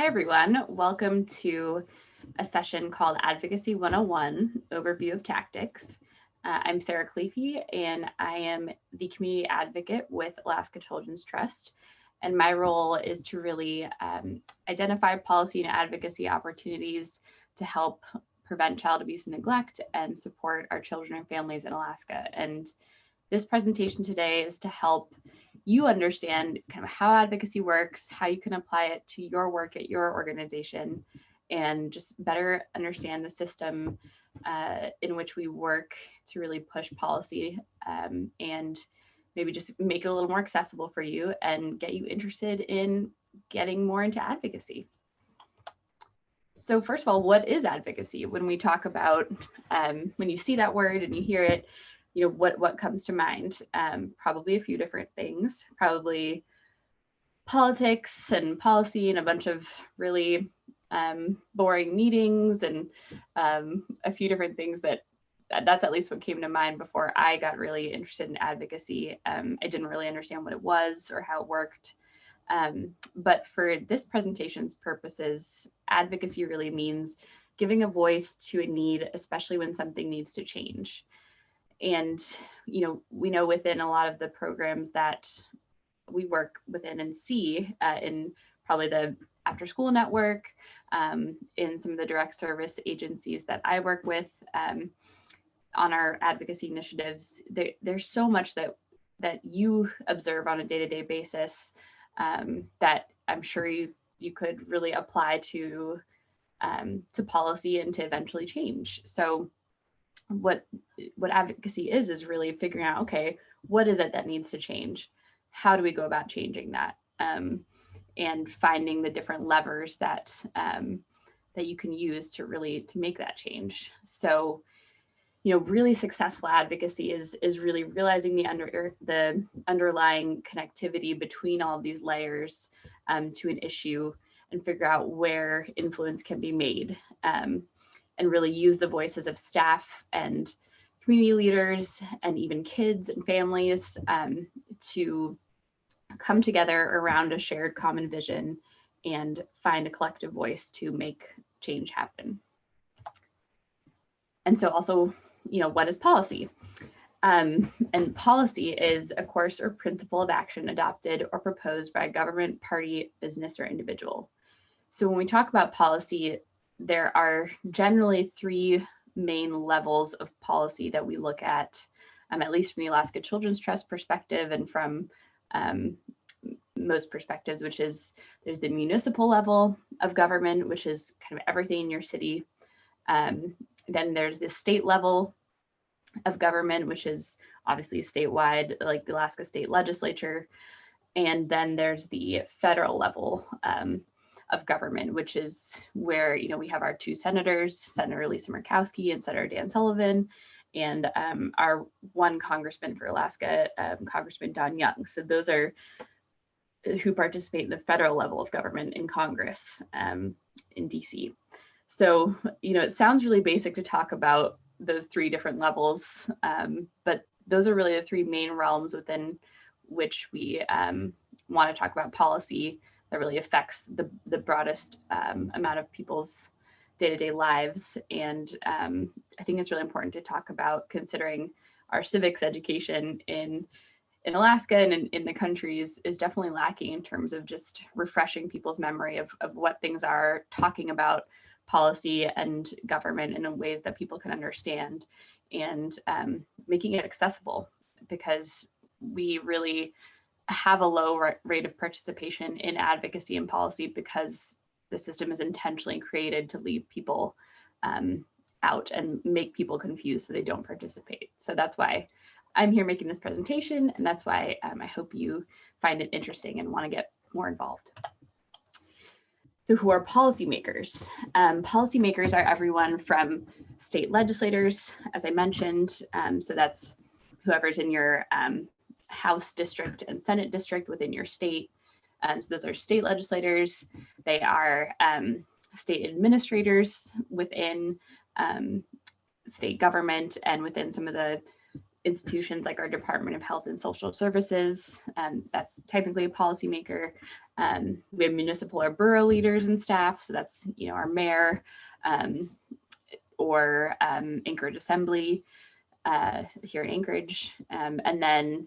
Hi, everyone. Welcome to a session called Advocacy 101, Overview of Tactics. I'm Sarra Khliffi, and I am the community advocate with Alaska Children's Trust. And my role is to really identify policy and advocacy opportunities to help prevent child abuse and neglect and support our children and families in Alaska. And this presentation today is to help you understand kind of how advocacy works, how you can apply it to your work at your organization, and just better understand the system in which we work to really push policy and maybe just make it a little more accessible for you and get you interested in getting more into advocacy. So first of all, what is advocacy? When we talk about, when you see that word and you hear it, what comes to mind? Probably a few different things, probably politics and policy and a bunch of really boring meetings and a few different things that's at least what came to mind before I got really interested in advocacy. I didn't really understand what it was or how it worked. But for this presentation's purposes, advocacy really means giving a voice to a need, especially when something needs to change. And, we know within a lot of the programs that we work within and see in probably the after school network, in some of the direct service agencies that I work with on our advocacy initiatives, there's so much that you observe on a day-to-day basis that I'm sure you could really apply to policy and to eventually change. So what advocacy is really figuring out, okay, what is it that needs to change? How do we go about changing that? And finding the different levers that you can use to make that change. So, really successful advocacy is really realizing the underlying connectivity between all of these layers to an issue and figure out where influence can be made. And really use the voices of staff and community leaders and even kids and families to come together around a shared common vision and find a collective voice to make change happen. And so also, what is policy? And policy is a course or principle of action adopted or proposed by a government, party, business, or individual. So when we talk about policy, there are generally three main levels of policy that we look at least from the Alaska Children's Trust perspective and from most perspectives, which is there's the municipal level of government, which is kind of everything in your city. Then there's the state level of government, which is obviously statewide, like the Alaska State Legislature. And then there's the federal level of government, which is where, we have our two senators, Senator Lisa Murkowski and Senator Dan Sullivan, and our one congressman for Alaska, Congressman Don Young. So those are who participate in the federal level of government in Congress in DC. So, it sounds really basic to talk about those three different levels, but those are really the three main realms within which we want to talk about policy that really affects the broadest amount of people's day-to-day lives. And I think it's really important to talk about considering our civics education in Alaska and in the country is definitely lacking in terms of just refreshing people's memory of what things are, talking about policy and government in ways that people can understand, and making it accessible, because we really have a low rate of participation in advocacy and policy because the system is intentionally created to leave people out and make people confused so they don't participate. So that's why I'm here making this presentation, and that's why I hope you find it interesting and want to get more involved. So who are policymakers? Policymakers are everyone from state legislators, as I mentioned. So that's whoever's in your House district and Senate district within your state. So those are state legislators. They are state administrators within state government and within some of the institutions like our Department of Health and Social Services. That's technically a policymaker. We have municipal or borough leaders and staff. So that's, our mayor or Anchorage Assembly here in Anchorage. And then,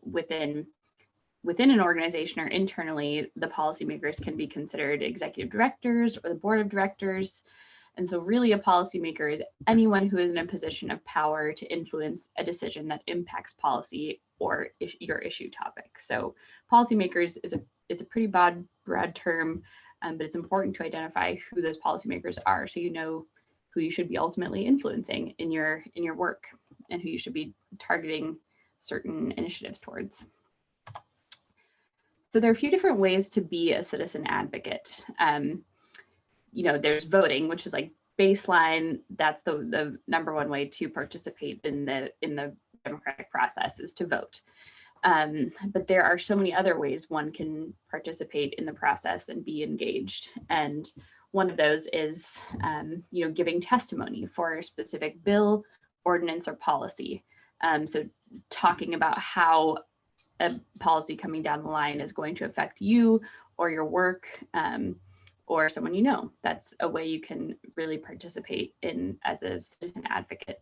within an organization or internally, the policymakers can be considered executive directors or the board of directors. And so really a policymaker is anyone who is in a position of power to influence a decision that impacts policy or your issue topic. So policymakers is a pretty broad term, but it's important to identify who those policymakers are, so you know who you should be ultimately influencing in your work and who you should be targeting certain initiatives towards. So there are a few different ways to be a citizen advocate. There's voting, which is like baseline. That's the number one way to participate in the democratic process, is to vote. But there are so many other ways one can participate in the process and be engaged. And one of those is, giving testimony for a specific bill, ordinance, or policy. So talking about how a policy coming down the line is going to affect you or your work, or someone you know. That's a way you can really participate in as a citizen advocate.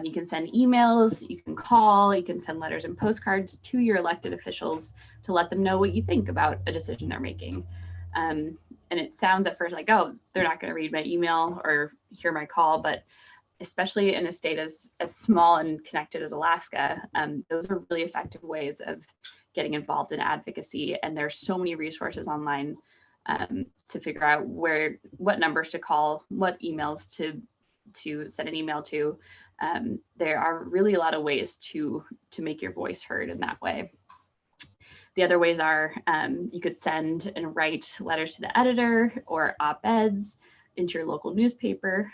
You can send emails, you can call, you can send letters and postcards to your elected officials to let them know what you think about a decision they're making. And it sounds at first like, oh, they're not going to read my email or hear my call, but especially in a state as small and connected as Alaska, those are really effective ways of getting involved in advocacy. And there's so many resources online to figure out what numbers to call, what emails to send an email to. There are really a lot of ways to make your voice heard in that way. The other ways are you could send and write letters to the editor or op-eds into your local newspaper.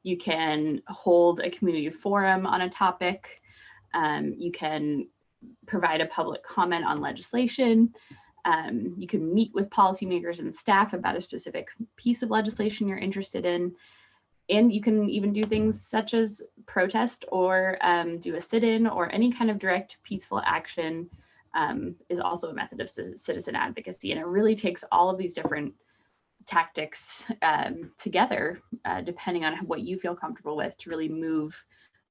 You can hold a community forum on a topic. You can provide a public comment on legislation. You can meet with policymakers and staff about a specific piece of legislation you're interested in. And you can even do things such as protest or do a sit-in, or any kind of direct peaceful action is also a method of citizen advocacy. And it really takes all of these different tactics together, depending on what you feel comfortable with, to really move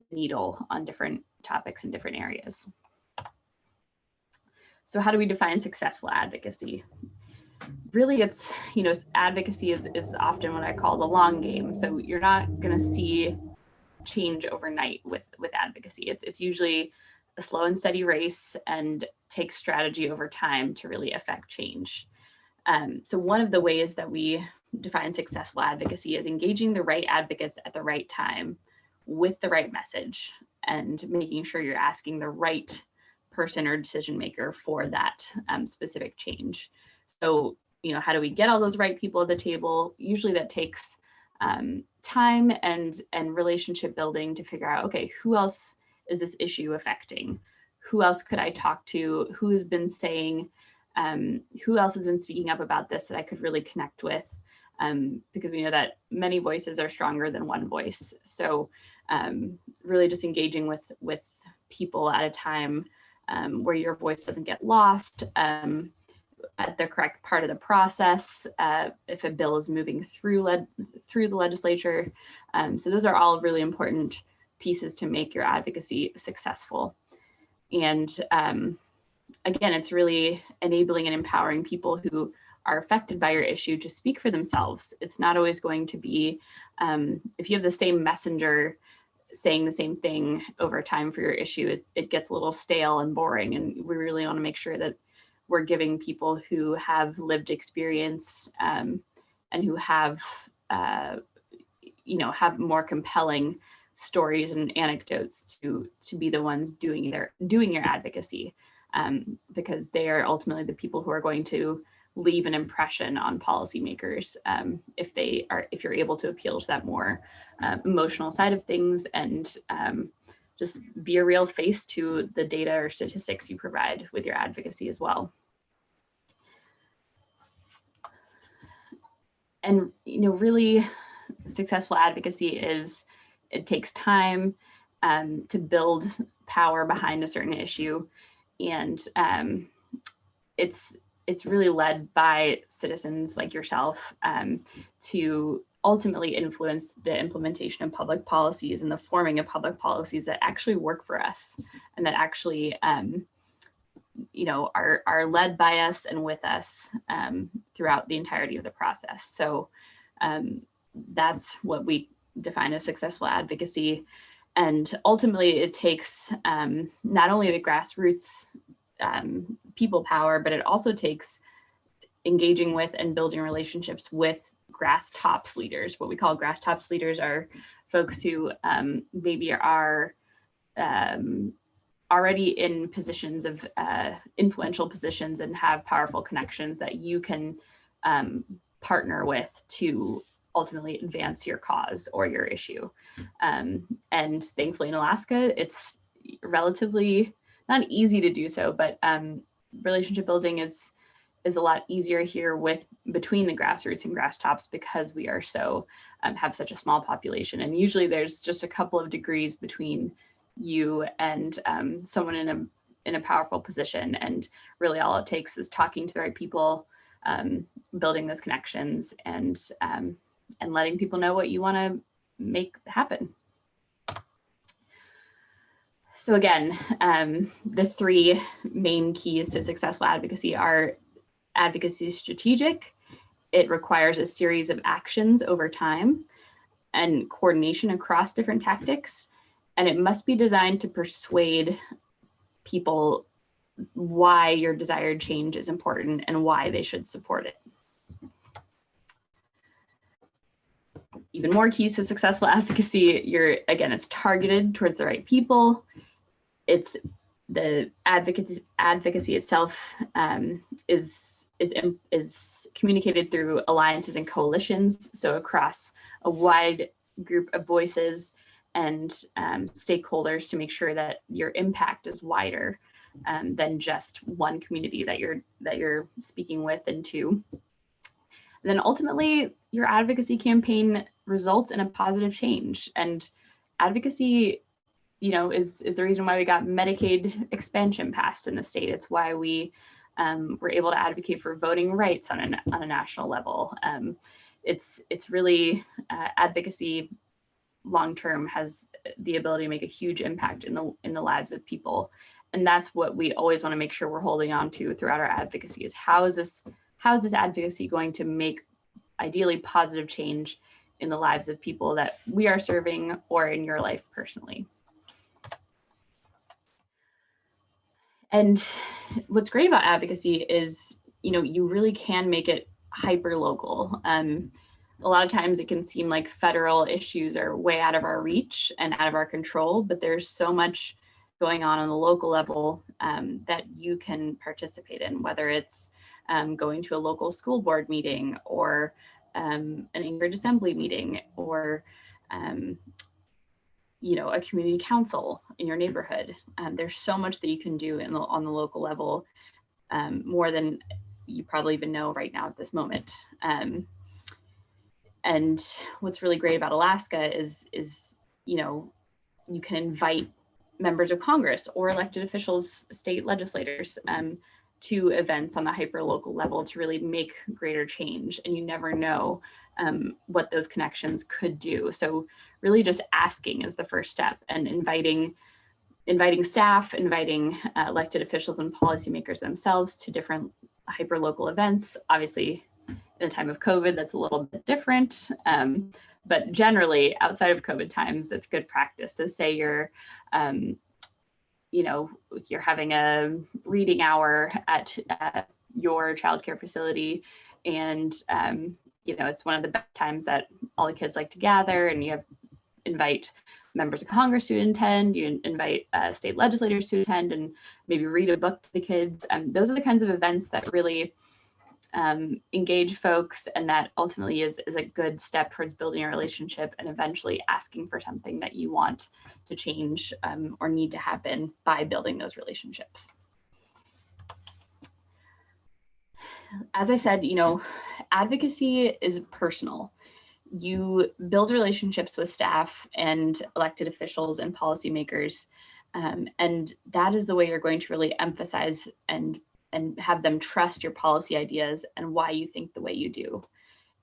the needle on different topics in different areas. So how do we define successful advocacy? Really, it's, advocacy is often what I call the long game. So you're not going to see change overnight with advocacy. It's usually a slow and steady race and takes strategy over time to really affect change. So one of the ways that we define successful advocacy is engaging the right advocates at the right time with the right message, and making sure you're asking the right person or decision maker for that specific change. So, how do we get all those right people at the table? Usually that takes time and relationship building to figure out, okay, who else is this issue affecting? Who else could I talk to? Who has been saying, who else has been speaking up about this that I could really connect with? Because we know that many voices are stronger than one voice. So really just engaging with people at a time where your voice doesn't get lost at the correct part of the process, if a bill is moving through the legislature. So those are all really important pieces to make your advocacy successful. And again, it's really enabling and empowering people who are affected by your issue to speak for themselves. It's not always going to be, if you have the same messenger saying the same thing over time for your issue, it gets a little stale and boring. And we really want to make sure that we're giving people who have lived experience and who have, have more compelling stories and anecdotes to be the ones doing your advocacy, because they are ultimately the people who are going to leave an impression on policymakers if you're able to appeal to that more emotional side of things, and just be a real face to the data or statistics you provide with your advocacy as well. And really successful advocacy it takes time, to build power behind a certain issue. And it's really led by citizens like yourself to ultimately influence the implementation of public policies and the forming of public policies that actually work for us and that actually are led by us and with us throughout the entirety of the process. So that's what we define as successful advocacy. And ultimately, it takes not only the grassroots people power, but it also takes engaging with and building relationships with grass tops leaders. What we call grass tops leaders are folks who maybe are already in positions of influential positions and have powerful connections that you can partner with to ultimately advance your cause or your issue. And thankfully in Alaska, it's relatively not easy to do so, but relationship building is a lot easier here between the grassroots and grass tops because we are so have such a small population. And usually there's just a couple of degrees between you and someone in a powerful position. And really all it takes is talking to the right people, building those connections, and letting people know what you want to make happen. So again, the three main keys to successful advocacy are: advocacy is strategic. It requires a series of actions over time and coordination across different tactics. And it must be designed to persuade people why your desired change is important and why they should support it. Even more keys to successful advocacy, it's targeted towards the right people. It's the advocacy itself is communicated through alliances and coalitions, so across a wide group of voices and stakeholders to make sure that your impact is wider than just one community that you're speaking with and to. And then ultimately, your advocacy campaign results in a positive change. And advocacy, is the reason why we got Medicaid expansion passed in the state. It's why we were able to advocate for voting rights on a national level. It's really advocacy long-term has the ability to make a huge impact in the lives of people. And that's what we always want to make sure we're holding on to throughout our advocacy is how is this advocacy going to make ideally positive change in the lives of people that we are serving or in your life personally. And what's great about advocacy is, you really can make it hyper local. A lot of times it can seem like federal issues are way out of our reach and out of our control, but there's so much going on the local level that you can participate in, whether it's going to a local school board meeting or an Anchorage Assembly meeting or a community council in your neighborhood. There's so much that you can do on the local level, more than you probably even know right now at this moment. And what's really great about Alaska is you can invite members of Congress or elected officials, state legislators, to events on the hyper-local level to really make greater change. And you never know what those connections could do. So really just asking is the first step, and inviting staff, inviting elected officials and policymakers themselves to different hyper-local events. Obviously, in a time of COVID, that's a little bit different. But generally, outside of COVID times, that's good practice. So say you're having a reading hour at your childcare facility, and it's one of the best times that all the kids like to gather, and you invite members of Congress to attend, you invite state legislators to attend, and maybe read a book to the kids. Those are the kinds of events that really engage folks, and that ultimately is a good step towards building a relationship and eventually asking for something that you want to change or need to happen by building those relationships. As I said, advocacy is personal. you build relationships with staff and elected officials and policymakers. And that is the way you're going to really emphasize and have them trust your policy ideas and why you think the way you do.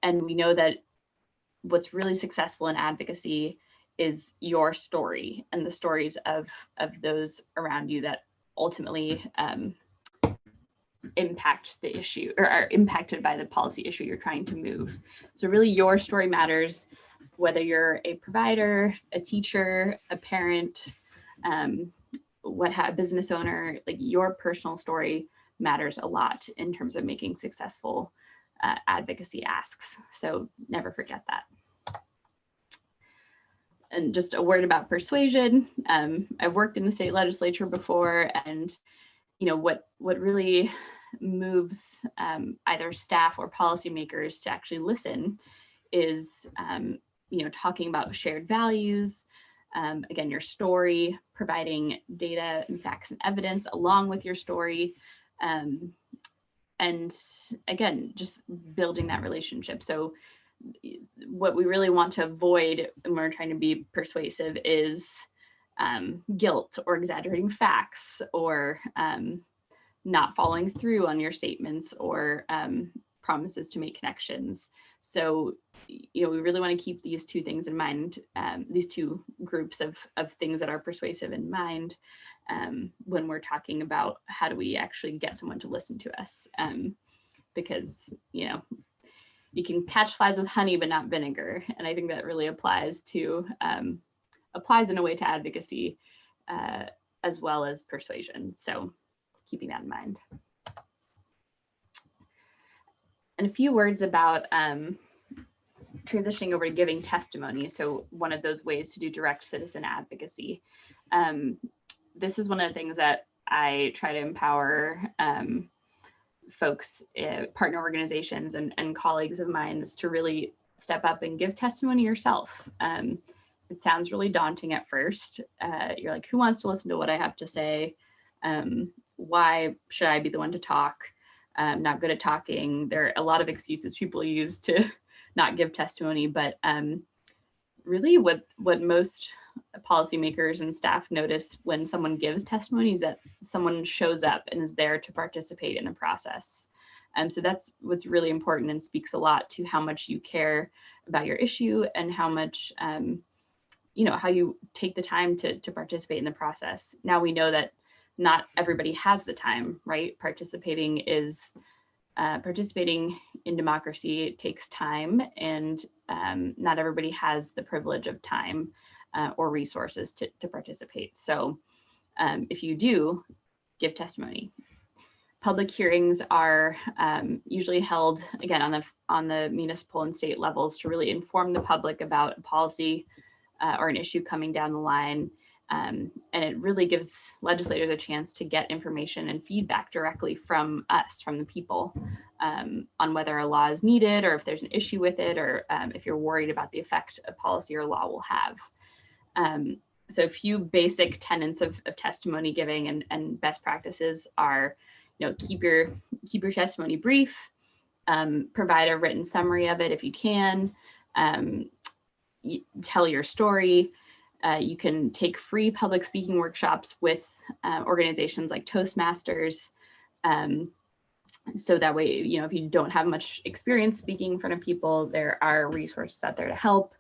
And we know that what's really successful in advocacy is your story and the stories of those around you that ultimately impact the issue or are impacted by the policy issue you're trying to move. So really your story matters, whether you're a provider, a teacher, a parent, a business owner. Like, your personal story matters a lot in terms of making successful advocacy asks. So never forget that. And just a word about persuasion. I've worked in the state legislature before, and what really moves either staff or policymakers to actually listen is talking about shared values. Again, your story, providing data and facts and evidence along with your story. And again, just building that relationship. So what we really want to avoid when we're trying to be persuasive is guilt or exaggerating facts or not following through on your statements or promises to make connections. So, we really want to keep these two things in mind, these two groups of things that are persuasive in mind when we're talking about how do we actually get someone to listen to us, because, you can catch flies with honey, but not vinegar. And I think that really applies in a way to advocacy as well as persuasion. So keeping that in mind. And a few words about transitioning over to giving testimony. So one of those ways to do direct citizen advocacy. This is one of the things that I try to empower folks, partner organizations and colleagues of mine, is to really step up and give testimony yourself. It sounds really daunting at first. You're like, who wants to listen to what I have to say? Why should I be the one to talk? I'm not good at talking. There are a lot of excuses people use to not give testimony, but really what most policymakers and staff notice when someone gives testimony is that someone shows up and is there to participate in the process. So that's what's really important and speaks a lot to how much you care about your issue and how much, how you take the time to participate in the process. Now we know that not everybody has the time, right? Participating in democracy takes time, and not everybody has the privilege of time or resources to participate. So if you do, give testimony. Public hearings are usually held, again, on the municipal and state levels to really inform the public about a policy or an issue coming down the line. And it really gives legislators a chance to get information and feedback directly from us, from the people, on whether a law is needed or if there's an issue with it, or if you're worried about the effect a policy or law will have. So a few basic tenets of testimony giving and best practices are, keep your testimony brief, provide a written summary of it if you can, tell your story. You can take free public speaking workshops with organizations like Toastmasters. So that way, if you don't have much experience speaking in front of people, there are resources out there to help.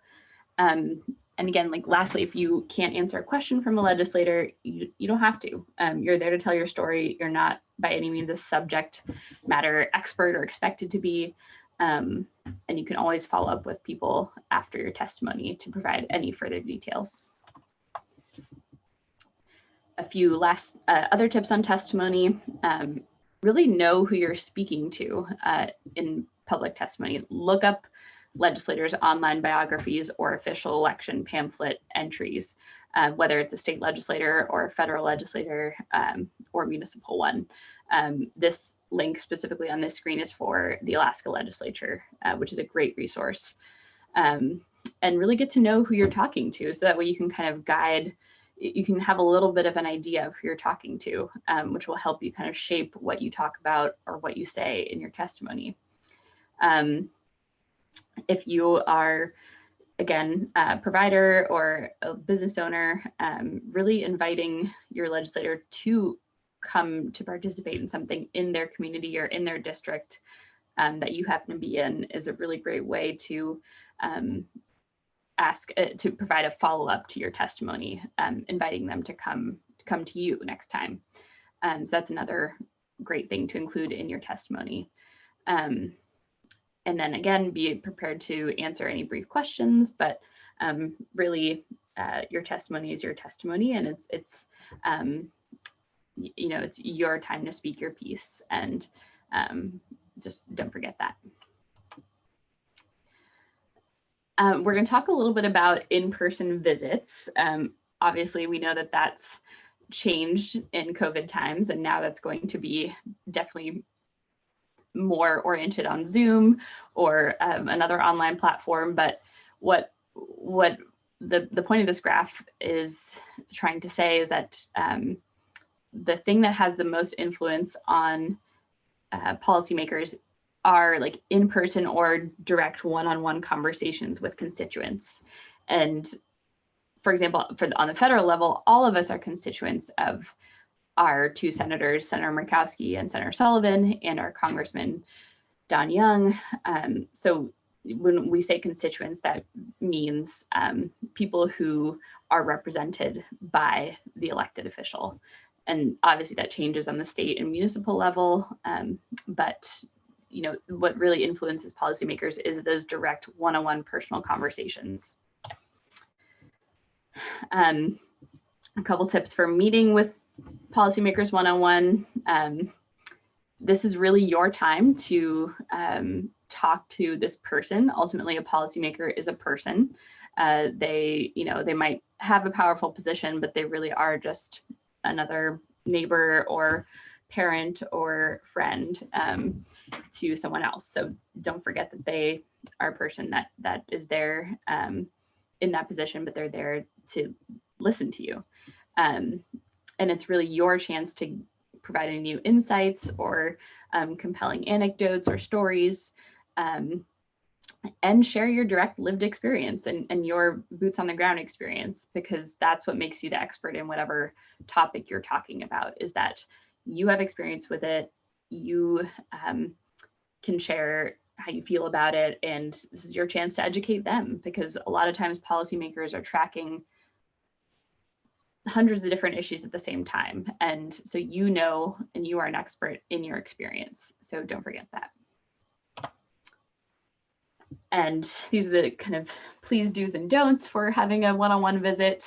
And again, lastly, if you can't answer a question from a legislator, you don't have to. You're there to tell your story. You're not by any means a subject matter expert or expected to be. And you can always follow up with people after your testimony to provide any further details. A few last other tips on testimony. Really know who you're speaking to in public testimony. Look up legislators' online biographies or official election pamphlet entries, whether it's a state legislator or a federal legislator or municipal one. This link specifically on this screen is for the Alaska legislature, which is a great resource. And really get to know who you're talking to, so that way you can kind of guide, you can have a little bit of an idea of who you're talking to, which will help you kind of shape what you talk about or what you say in your testimony. If you are, again, a provider or a business owner, really inviting your legislator to come to participate in something in their community or in their district that you happen to be in is a really great way to to provide a follow-up to your testimony, inviting them to come to you next time. So that's another great thing to include in your testimony. And then again, be prepared to answer any brief questions, but really your testimony is your testimony, and it's you know, it's your time to speak your piece, and just don't forget that. We're going to talk a little bit about in-person visits. Obviously, we know that that's changed in COVID times, and now that's going to be definitely more oriented on Zoom or another online platform. But what the point of this graph is trying to say is that the thing that has the most influence on policymakers are like in-person or direct one-on-one conversations with constituents. And for example, on the federal level, all of us are constituents of our two senators, Senator Murkowski and Senator Sullivan, and our Congressman Don Young. So when we say constituents, that means people who are represented by the elected official. And obviously that changes on the state and municipal level, but you know, what really influences policymakers is those direct one-on-one personal conversations. A couple tips for meeting with policymakers one-on-one. This is really your time to talk to this person. Ultimately, a policymaker is a person. They might have a powerful position, but they really are just another neighbor or parent or friend to someone else. So don't forget that they are a person that is there in that position, but they're there to listen to you. And it's really your chance to provide any new insights or compelling anecdotes or stories, and share your direct lived experience and your boots on the ground experience, because that's what makes you the expert in whatever topic you're talking about, is that you have experience with it, you can share how you feel about it, and this is your chance to educate them, because a lot of times policymakers are tracking hundreds of different issues at the same time. And so you know, and you are an expert in your experience. So don't forget that. And these are the kind of please do's and don'ts for having a one-on-one visit.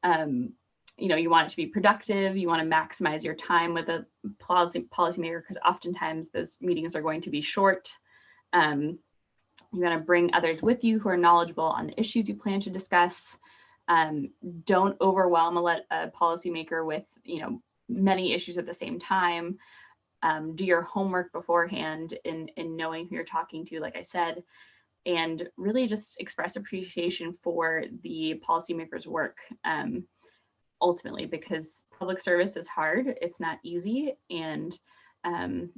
You know, you want it to be productive. You want to maximize your time with a policymaker, because oftentimes those meetings are going to be short. You want to bring others with you who are knowledgeable on the issues you plan to discuss. Don't overwhelm a policymaker with, you know, many issues at the same time. Do your homework beforehand in knowing who you're talking to, like I said, and really just express appreciation for the policymaker's work. Ultimately, because public service is hard, it's not easy, and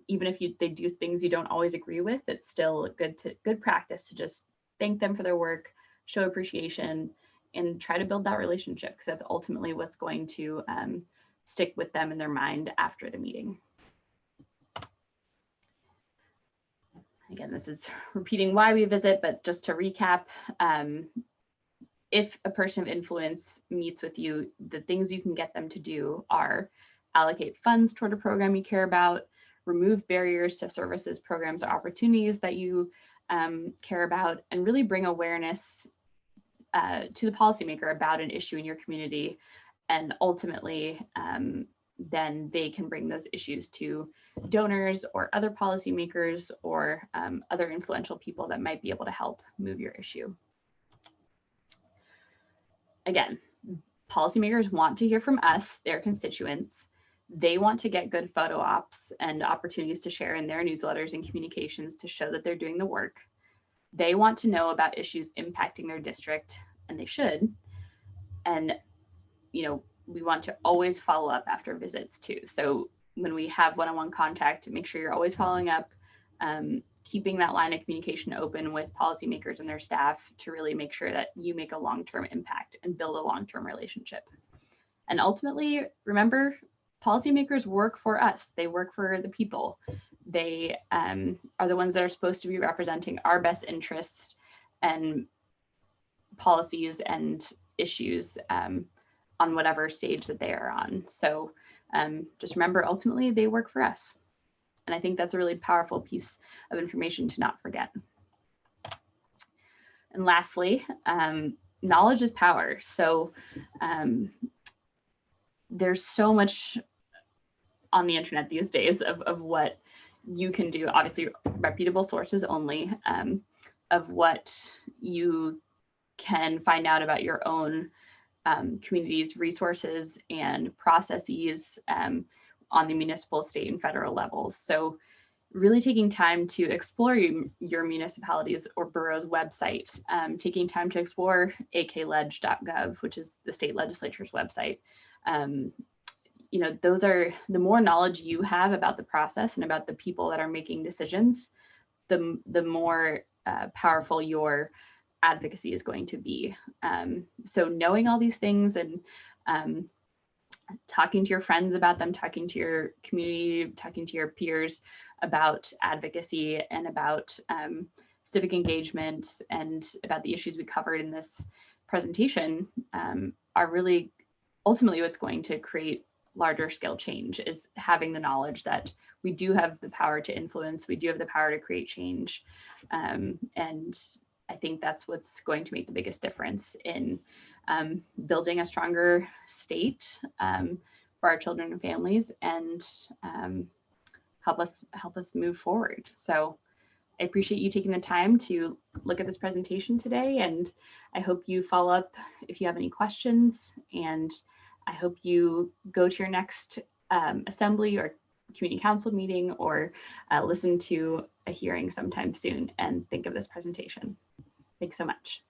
even if they do things you don't always agree with, it's still good practice to just thank them for their work, show appreciation, and try to build that relationship, because that's ultimately what's going to stick with them in their mind after the meeting. Again, this is repeating why we visit, but just to recap, if a person of influence meets with you, the things you can get them to do are allocate funds toward a program you care about, remove barriers to services, programs, or opportunities that you care about, and really bring awareness to the policymaker about an issue in your community. And ultimately, then they can bring those issues to donors or other policymakers or other influential people that might be able to help move your issue. Again, policymakers want to hear from us, their constituents. They want to get good photo ops and opportunities to share in their newsletters and communications to show that they're doing the work. They want to know about issues impacting their district, and they should. And, you know, we want to always follow up after visits too. So when we have one-on-one contact, make sure you're always following up. keeping that line of communication open with policymakers and their staff to really make sure that you make a long-term impact and build a long-term relationship. And ultimately, remember, policymakers work for us. They work for the people. They are the ones that are supposed to be representing our best interests and policies and issues on whatever stage that they are on. So just remember, ultimately, they work for us. And I think that's a really powerful piece of information to not forget. And lastly, knowledge is power. So there's so much on the internet these days of what you can do, obviously reputable sources only, of what you can find out about your own community's resources and processes on the municipal, state, and federal levels. So really taking time to explore your municipality's or borough's website, taking time to explore akledge.gov, which is the state legislature's website. You know, those are, the more knowledge you have about the process and about the people that are making decisions, the more powerful your advocacy is going to be. So knowing all these things and talking to your friends about them, talking to your community, talking to your peers about advocacy and about civic engagement and about the issues we covered in this presentation are really ultimately what's going to create larger scale change, is having the knowledge that we do have the power to influence, we do have the power to create change. And I think that's what's going to make the biggest difference in building a stronger state for our children and families, and help us move forward. So I appreciate you taking the time to look at this presentation today, and I hope you follow up if you have any questions, and I hope you go to your next assembly or community council meeting or listen to a hearing sometime soon and think of this presentation. Thanks so much.